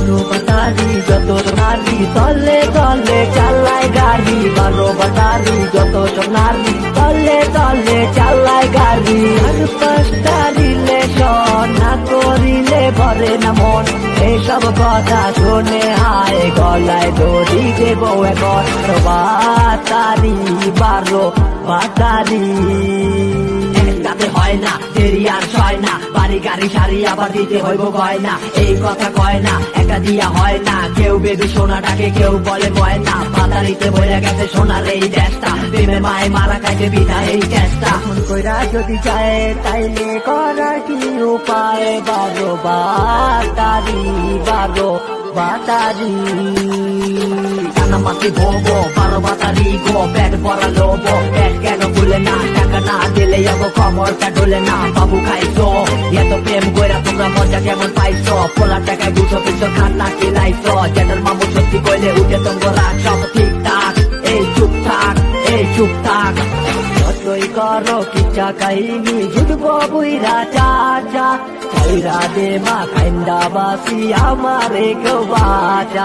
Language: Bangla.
বারো বাটারি যত নারী তলে তলে চালায় গাড়ি, বারো বাটারি যত নারী তলে তলে চালায় গাড়ি। আর পাঁচটা রিলেশন না করিলে ভরে না মন, এইসব কথা শুনে হায় গলায় দড়ি দেব এখন। বাটারি বারো বাটারি একসাথে হয় না, দেরি আর সয় না, বাড়ি গাড়ি শাড়ি আবার দিতে হইব গয়না। এই কথা কয় না, একটা দিয়া হয় না, কেউ বেবি সোনাটাকে কেউ বলে গয়না। বাতারিতে বইরা গেছে সোনার এই দেশটা, প্রেমে মায়ে মারা খাইতে বিধা এই চেষ্টা। মন কইরা যদি চায় তাইলে করার কি উপায়, বারো বাটারি বারো বাটারি। টানা মাটি ভোবো বারো বাটারি গো, ব্যাগ ভরা লোবো, ব্যাগ কেন খুলে না, টাকা না দিলে যাবো কমরটা ডোলে না। বাবু খাইছো এত প্রেম কইরা তোমরা মজা কেমন পাইছো, পোলার টাকায় দুশো পিছু খান্না কিলাইছো। জেঠার মামু সত্যি কইলে উঠে তোমরা রাগ, সব ঠিকঠাক এই চুপ থাক, এই চুপ থাক। যতই করো কিচ্ছা কাহিনী জুটবো বুইরা চাচা, চাইরা দে মা খাইন্দা বাসি আমারে কেউ বাঁচা।